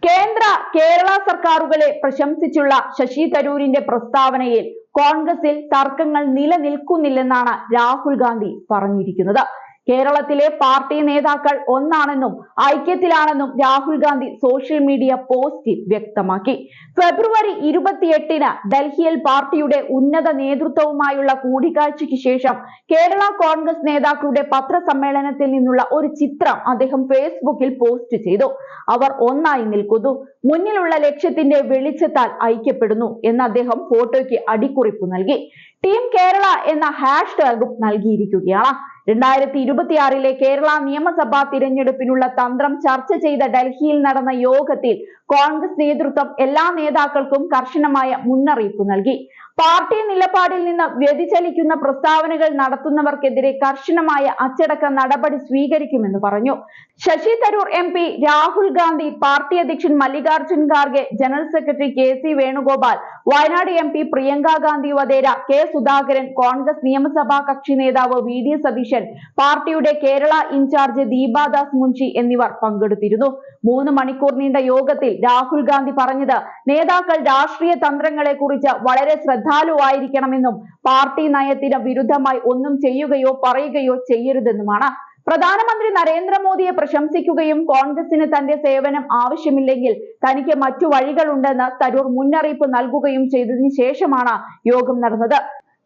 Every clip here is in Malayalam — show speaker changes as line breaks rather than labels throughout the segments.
കേന്ദ്ര കേരള സർക്കാരുകളെ പ്രശംസിച്ചുള്ള ശശി തരൂരിന്റെ പ്രസ്താവനയിൽ കോൺഗ്രസിൽ തർക്കങ്ങൾ നിലനിൽക്കുന്നില്ലെന്നാണ് രാഹുൽ ഗാന്ധി പറഞ്ഞിരിക്കുന്നത്. കേരളത്തിലെ പാർട്ടി നേതാക്കൾ ഒന്നാണെന്നും ഐക്യത്തിലാണെന്നും രാഹുൽ ഗാന്ധി സോഷ്യൽ മീഡിയ പോസ്റ്റിൽ വ്യക്തമാക്കി. ഫെബ്രുവരി 28-ന് ഡൽഹിയിൽ പാർട്ടിയുടെ ഉന്നത നേതൃത്വവുമായുള്ള കൂടിക്കാഴ്ചയ്ക്ക് ശേഷം കേരള കോൺഗ്രസ് നേതാക്കളുടെ പത്രസമ്മേളനത്തിൽ നിന്നുള്ള ഒരു ചിത്രം അദ്ദേഹം ഫേസ്ബുക്കിൽ പോസ്റ്റ് ചെയ്തു. അവർ ഒന്നായി നിൽക്കുന്നു, മുന്നിലുള്ള ലക്ഷ്യത്തിന്റെ വെളിച്ചത്താൽ ഐക്യപ്പെടുന്നു എന്ന് അദ്ദേഹം ഫോട്ടോയ്ക്ക് അടിക്കുറിപ്പ് നൽകി. ടീം കേരള എന്ന ഹാഷ്ടാഗും നൽകിയിരിക്കുകയാണ്. 2026-ലെ കേരള നിയമസഭാ തിരഞ്ഞെടുപ്പിനുള്ള തന്ത്രം ചർച്ച ചെയ്ത ഡൽഹിയിൽ നടന്ന യോഗത്തിൽ കോൺഗ്രസ് നേതൃത്വം എല്ലാ നേതാക്കൾക്കും കർശനമായ മുന്നറിയിപ്പ് നൽകി. പാർട്ടി നിലപാടിൽ നിന്ന് വ്യതിചലിക്കുന്ന പ്രസ്താവനകൾ നടത്തുന്നവർക്കെതിരെ കർശനമായ അച്ചടക്ക നടപടി സ്വീകരിക്കുമെന്ന് പറഞ്ഞു. ശശി തരൂർ MP, രാഹുൽ ഗാന്ധി, പാർട്ടി അധ്യക്ഷൻ Mallikarjun Kharge, general secretary KC Venugopal, Wayanad MP Priyanka Gandhi Wadhera, K Sudhakaran, Congress നിയമസഭാ കക്ഷി നേതാവ് VD സതീശൻ, പാർട്ടിയുടെ കേരള ഇൻചാർജ് ദീപാദാസ് മുൻഷി എന്നിവർ പങ്കെടുത്തിരുന്നു. 3 മണിക്കൂർ നീണ്ട യോഗത്തിൽ രാഹുൽ ഗാന്ധി പറഞ്ഞത് നേതാക്കൾ രാഷ്ട്രീയ തന്ത്രങ്ങളെ കുറിച്ച് വളരെ ശ്രദ്ധാലുവായിരിക്കണമെന്നും പാർട്ടി നയത്തിന് വിരുദ്ധമായി ഒന്നും ചെയ്യുകയോ പറയുകയോ ചെയ്യരുതെന്നുമാണ്. പ്രധാനമന്ത്രി നരേന്ദ്രമോദിയെ പ്രശംസിക്കുകയും കോൺഗ്രസിന് തന്റെ സേവനം ആവശ്യമില്ലെങ്കിൽ തനിക്ക് മറ്റു വഴികളുണ്ടെന്ന് തരൂർ മുന്നറിയിപ്പ് നൽകുകയും ചെയ്തതിനു ശേഷമാണ് യോഗം നടന്നത്.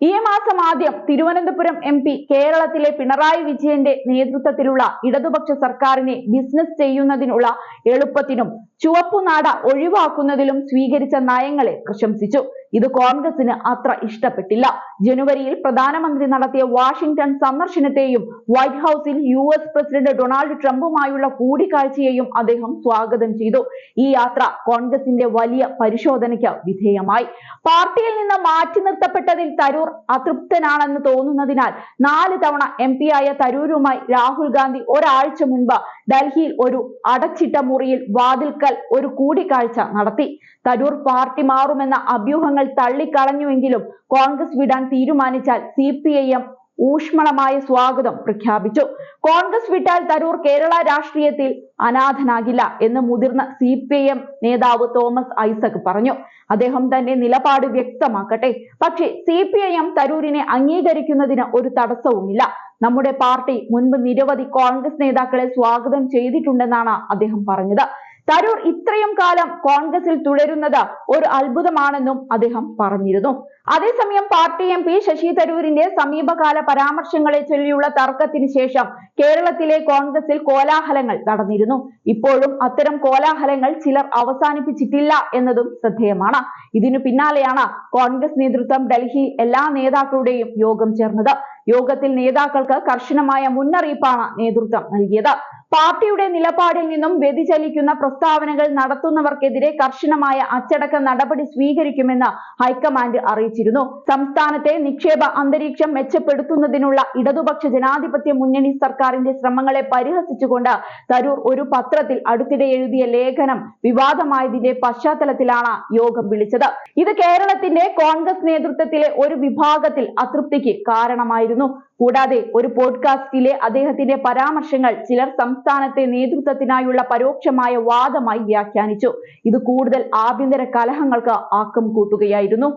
ഈ മാസം ആദ്യം തിരുവനന്തപുരം MP കേരളത്തിലെ പിണറായി വിജയന്റെ നേതൃത്വത്തിലുള്ള ഇടതുപക്ഷ സർക്കാരിനെ ബിസിനസ് ചെയ്യുന്നതിനുള്ള എളുപ്പത്തിനും ചുവപ്പുനാട ഒഴിവാക്കുന്നതിലും സ്വീകരിച്ച നയങ്ങളെ പ്രശംസിച്ചു. ഇത് കോൺഗ്രസിന് അത്ര ഇഷ്ടപ്പെട്ടില്ല. ജനുവരിയിൽ പ്രധാനമന്ത്രി നടത്തിയ വാഷിംഗ്ടൺ സന്ദർശനത്തെയും വൈറ്റ് ഹൌസിൽ US പ്രസിഡന്റ് ഡൊണാൾഡ് ട്രംപുമായുള്ള കൂടിക്കാഴ്ചയെയും അദ്ദേഹം സ്വാഗതം ചെയ്തു. ഈ യാത്ര കോൺഗ്രസിന്റെ വലിയ പരിശോധനയ്ക്ക് വിധേയമായി. പാർട്ടിയിൽ നിന്ന് മാറ്റി നിർത്തപ്പെട്ടതിൽ തരൂർ അതൃപ്തനാണെന്ന് തോന്നുന്നതിനാൽ 4 തവണ MP ആയ തരൂരുമായി രാഹുൽ ഗാന്ധി ഒരാഴ്ച മുൻപ് ഡൽഹിയിൽ ഒരു അടച്ചിട്ട മുറിയിൽ വാതിൽക്കൽ ഒരു കൂടിക്കാഴ്ച നടത്തി. തരൂർ പാർട്ടി മാറുമെന്ന അഭ്യൂഹങ്ങൾ തള്ളിക്കളഞ്ഞുവെങ്കിലും കോൺഗ്രസ് വിടാൻ തീരുമാനിച്ചാൽ CPIM ഊഷ്മളമായ സ്വാഗതം പ്രഖ്യാപിച്ചു. കോൺഗ്രസ് വിട്ടാൽ തരൂർ കേരള രാഷ്ട്രീയത്തിൽ അനാഥനാകില്ല എന്ന് മുതിർന്ന CPIM നേതാവ് തോമസ് ഐസക് പറഞ്ഞു. അദ്ദേഹം തന്റെ നിലപാട് വ്യക്തമാക്കട്ടെ, പക്ഷേ CPIM തരൂരിനെ അംഗീകരിക്കുന്നതിന് ഒരു തടസ്സവുമില്ല. നമ്മുടെ പാർട്ടി മുൻപ് നിരവധി കോൺഗ്രസ് നേതാക്കളെ സ്വാഗതം ചെയ്തിട്ടുണ്ടെന്നാണ് അദ്ദേഹം പറഞ്ഞത്. തരൂർ ഇത്രയും കാലം കോൺഗ്രസിൽ തുടരുന്നത് ഒരു അത്ഭുതമാണെന്നും അദ്ദേഹം പറഞ്ഞിരുന്നു. അതേസമയം പാർട്ടി MP ശശി തരൂരിന്റെ സമീപകാല പരാമർശങ്ങളെ ചൊല്ലിയുള്ള തർക്കത്തിന് ശേഷം കേരളത്തിലെ കോൺഗ്രസിൽ കോലാഹലങ്ങൾ നടന്നിരുന്നു. ഇപ്പോഴും അത്തരം കോലാഹലങ്ങൾ ചിലർ അവസാനിപ്പിച്ചിട്ടില്ല എന്നതും ശ്രദ്ധേയമാണ്. ഇതിനു പിന്നാലെയാണ് കോൺഗ്രസ് നേതൃത്വം ഡൽഹിയിൽ എല്ലാ നേതാക്കളുടെയും യോഗം ചേർന്നത്. യോഗത്തിൽ നേതാക്കൾക്ക് കർശനമായ മുന്നറിയിപ്പാണ് നേതൃത്വം നൽകിയത്. പാർട്ടിയുടെ നിലപാടിൽ നിന്നും വ്യതിചലിക്കുന്ന പ്രസ്താവനകൾ നടത്തുന്നവർക്കെതിരെ കർശനമായ അച്ചടക്ക നടപടി സ്വീകരിക്കുമെന്ന് ഹൈക്കമാൻഡ് അറിയിച്ചിരുന്നു. സംസ്ഥാനത്തെ നിക്ഷേപ അന്തരീക്ഷം മെച്ചപ്പെടുത്തുന്നതിനുള്ള ഇടതുപക്ഷ ജനാധിപത്യ മുന്നണി സർക്കാരിന്റെ ശ്രമങ്ങളെ പരിഹസിച്ചുകൊണ്ട് തരൂർ ഒരു പത്രത്തിൽ അടുത്തിടെ എഴുതിയ ലേഖനം വിവാദമായതിന്റെ പശ്ചാത്തലത്തിലാണ് യോഗം വിളിച്ചത്. ഇത് കേരളത്തിന്റെ കോൺഗ്രസ് നേതൃത്വത്തിലെ ഒരു വിഭാഗത്തിൽ അതൃപ്തിക്ക് കാരണമായിരുന്നു. കൂടാതെ ഒരു പോഡ്കാസ്റ്റിലെ അദ്ദേഹത്തിന്റെ പരാമർശങ്ങൾ ചിലർ സംസ്ഥാനത്തെ നേതൃത്വത്തിനായുള്ള പരോക്ഷമായ വാദമായി വ്യാഖ്യാനിച്ചു. ഇത് കൂടുതൽ ആഭ്യന്തര കലഹങ്ങൾക്ക് ആക്കം കൂട്ടുകയായിരുന്നു.